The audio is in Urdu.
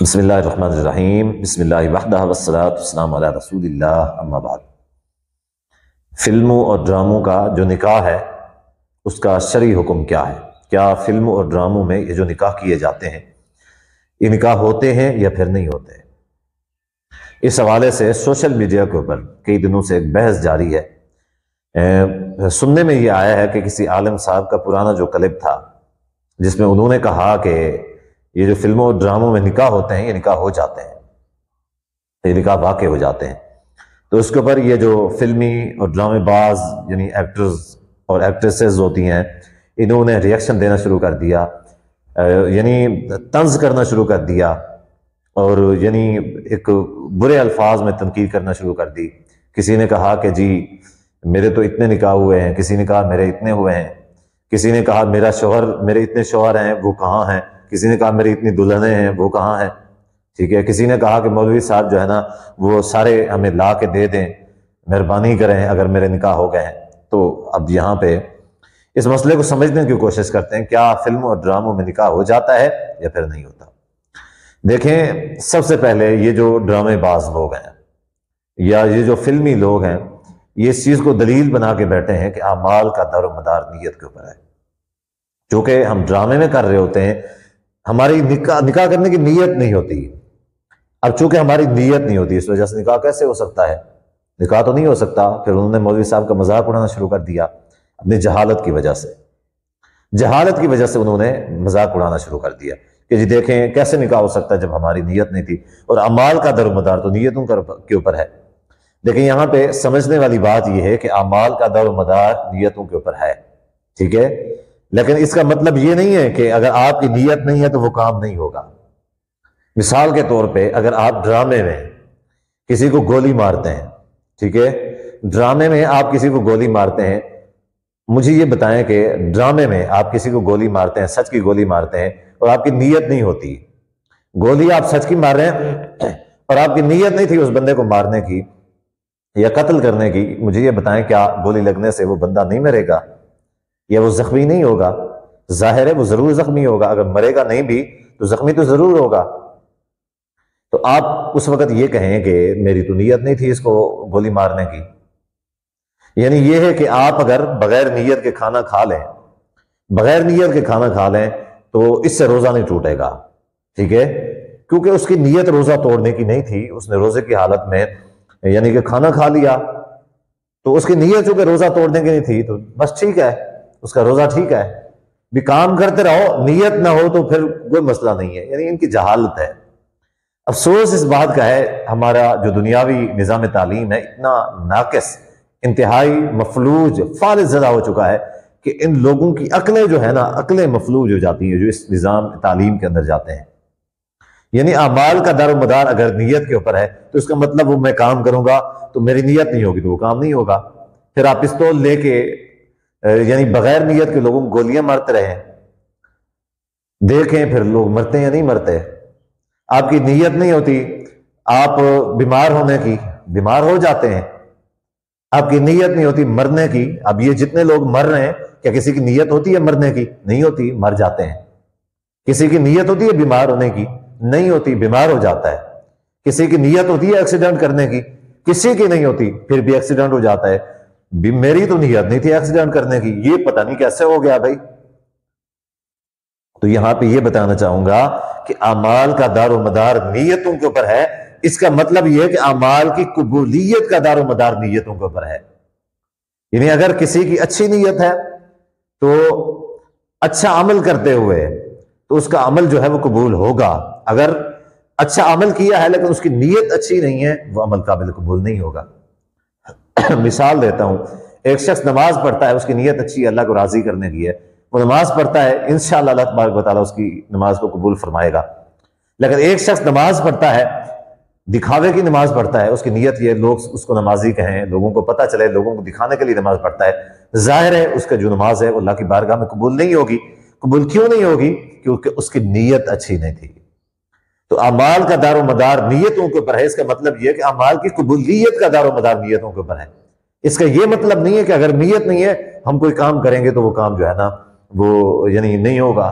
بسم اللہ الرحمن الرحیم، بسم اللہ وحدہ والصلاۃ والسلام علی رسول اللہ، اما بعد۔ فلموں اور ڈراموں کا جو نکاح ہے اس کا شرعی حکم کیا ہے؟ کیا فلموں اور ڈراموں میں یہ جو نکاح کیے جاتے ہیں یہ نکاح ہوتے ہیں یا پھر نہیں ہوتے؟ اس حوالے سے سوشل میڈیا کے اوپر کئی دنوں سے ایک بحث جاری ہے۔ سننے میں یہ آیا ہے کہ کسی عالم صاحب کا پرانا جو کلپ تھا جس میں انہوں نے کہا کہ یہ جو فلموں اور ڈراموں میں نکاح ہوتے ہیں یہ نکاح ہو جاتے ہیں، یہ نکاح واقع ہو جاتے ہیں۔ تو اس کے اوپر یہ جو فلمی اور ڈرامے باز یعنی ایکٹرز اور ایکٹریسز ہوتی ہیں انہوں نے ریئیکشن دینا شروع کر دیا، یعنی طنز کرنا شروع کر دیا اور یعنی ایک برے الفاظ میں تنقید کرنا شروع کر دی۔ کسی نے کہا کہ جی میرے تو اتنے نکاح ہوئے ہیں، کسی نے کہا میرے اتنے ہوئے ہیں، کسی نے کہا میرے اتنے شوہر ہیں وہ کہاں ہیں، کسی نے کہا میری اتنی دلہنیں ہیں وہ کہاں ہیں، ٹھیک ہے۔ کسی نے کہا کہ مولوی صاحب جو ہے نا وہ سارے ہمیں لا کے دے دیں، مہربانی کریں اگر میرے نکاح ہو گئے ہیں۔ تو اب یہاں پہ اس مسئلے کو سمجھنے کی کوشش کرتے ہیں، کیا فلموں اور ڈراموں میں نکاح ہو جاتا ہے یا پھر نہیں ہوتا؟ دیکھیں، سب سے پہلے یہ جو ڈرامے باز لوگ ہیں یا یہ جو فلمی لوگ ہیں یہ اس چیز کو دلیل بنا کے بیٹھے ہیں کہ اعمال کا دار و مدار نیت کے اوپر ہے۔ چونکہ ہم ڈرامے میں کر رہے ہوتے ہیں، ہماری نکاح کرنے کی نیت نہیں ہوتی۔ اب چونکہ ہماری نیت نہیں ہوتی اس وجہ سے نکاح کیسے ہو سکتا ہے؟ نکاح تو نہیں ہو سکتا۔ پھر انہوں نے مولوی صاحب کا مذاق اڑانا شروع کر دیا اپنی جہالت کی وجہ سے انہوں نے مذاق اڑانا شروع کر دیا کہ جی دیکھیں کیسے نکاح ہو سکتا ہے جب ہماری نیت نہیں تھی، اور اعمال کا دار و مدار تو نیتوں کے اوپر ہے۔ لیکن یہاں پہ سمجھنے والی بات یہ ہے کہ اعمال کا دار و مدار نیتوں کے اوپر ہے، ٹھیک ہے۔ لیکن اس کا مطلب یہ نہیں ہے کہ اگر آپ کی نیت نہیں ہے تو وہ کام نہیں ہوگا۔ مثال کے طور پہ اگر آپ ڈرامے میں کسی کو گولی مارتے ہیں، ٹھیک ہے، ڈرامے میں آپ کسی کو گولی مارتے ہیں، مجھے یہ بتائیں کہ ڈرامے میں آپ کسی کو گولی مارتے ہیں، سچ کی گولی مارتے ہیں اور آپ کی نیت نہیں ہوتی، گولی آپ سچ کی مار رہے ہیں اور آپ کی نیت نہیں تھی اس بندے کو مارنے کی یا قتل کرنے کی، مجھے یہ بتائیں کیا گولی لگنے سے وہ بندہ نہیں مرے گا یا وہ زخمی نہیں ہوگا؟ ظاہر ہے وہ ضرور زخمی ہوگا، اگر مرے گا نہیں بھی تو زخمی تو ضرور ہوگا۔ تو آپ اس وقت یہ کہیں کہ میری تو نیت نہیں تھی اس کو گولی مارنے کی، یعنی یہ ہے کہ آپ اگر بغیر نیت کے کھانا کھا لیں تو اس سے روزہ نہیں ٹوٹے گا، ٹھیک ہے، کیونکہ اس کی نیت روزہ توڑنے کی نہیں تھی، اس نے روزے کی حالت میں یعنی کہ کھانا کھا لیا تو اس کی نیت چونکہ روزہ توڑنے کی نہیں تھی تو بس ٹھیک ہے، اس کا روزہ ٹھیک ہے۔ بھی کام کرتے رہو، نیت نہ ہو تو پھر کوئی مسئلہ نہیں ہے، یعنی ان کی جہالت ہے۔ افسوس اس بات کا ہے ہمارا جو دنیاوی نظام تعلیم ہے اتنا ناقص، انتہائی مفلوج، فالج زدہ ہو چکا ہے کہ ان لوگوں کی عقلیں جو ہے نا عقلیں مفلوج ہو جاتی ہیں جو اس نظام تعلیم کے اندر جاتے ہیں۔ یعنی اعمال کا دار و مدار اگر نیت کے اوپر ہے تو اس کا مطلب وہ میں کام کروں گا تو میری نیت نہیں ہوگی تو وہ کام نہیں ہوگا۔ پھر آپ پستول لے کے یعنی بغیر نیت کے لوگوں کو گولیاں مارتے رہیں، دیکھیں پھر لوگ مرتے ہیں یا نہیں مرتے۔ آپ کی نیت نہیں ہوتی، آپ بیمار ہو جاتے ہیں، آپ کی نیت نہیں ہوتی مرنے کی۔ اب یہ جتنے لوگ مر رہے ہیں کیا کسی کی نیت ہوتی ہے مرنے کی؟ نہیں ہوتی، مر جاتے ہیں۔ کسی کی نیت ہوتی ہے بیمار ہونے کی؟ نہیں ہوتی، بیمار ہو جاتا ہے۔ کسی کی نیت ہوتی ہے ایکسیڈنٹ کرنے کی؟ کسی کی نہیں ہوتی، پھر بھی ایکسیڈنٹ ہو جاتا ہے۔ میری تو نیت نہیں تھی ایکسیڈنٹ کرنے کی، یہ پتہ نہیں کیسے ہو گیا بھائی۔ تو یہاں پہ یہ بتانا چاہوں گا کہ اعمال کا دار و مدار نیتوں کے اوپر ہے۔ اس کا مطلب یہ ہے کہ اعمال کی قبولیت کا دار و مدار نیتوں کے اوپر ہے۔ یعنی اگر کسی کی اچھی نیت ہے تو اچھا عمل کرتے ہوئے تو اس کا عمل جو ہے وہ قبول ہوگا۔ اگر اچھا عمل کیا ہے لیکن اس کی نیت اچھی نہیں ہے وہ عمل قابل قبول نہیں ہوگا۔ مثال دیتا ہوں، ایک شخص نماز پڑھتا ہے، اس کی نیت اچھی ہے، اللہ کو راضی کرنے کی ہے، وہ نماز پڑھتا ہے، انشاءاللہ اللہ تبارک و تعالیٰ اس کی نماز کو قبول فرمائے گا۔ لیکن ایک شخص نماز پڑھتا ہے، دکھاوے کی نماز پڑھتا ہے، اس کی نیت یہ لوگ اس کو نمازی کہیں، لوگوں کو پتہ چلے، لوگوں کو دکھانے کے لیے نماز پڑھتا ہے، ظاہر ہے اس کا جو نماز ہے وہ اللہ کی بارگاہ میں قبول نہیں ہوگی۔ قبول کیوں نہیں ہوگی؟ کیونکہ اس کی نیت اچھی نہیں تھی۔ تو اعمال کا دار و مدار نیتوں کے اوپر ہے۔ اس کا مطلب یہ ہے کہ اعمال کی قبولیت کا دار و مدار نیتوں کے اوپر ہے۔ اس کا یہ مطلب نہیں ہے کہ اگر نیت نہیں ہے ہم کوئی کام کریں گے تو وہ کام جو ہے نا وہ یعنی نہیں ہوگا۔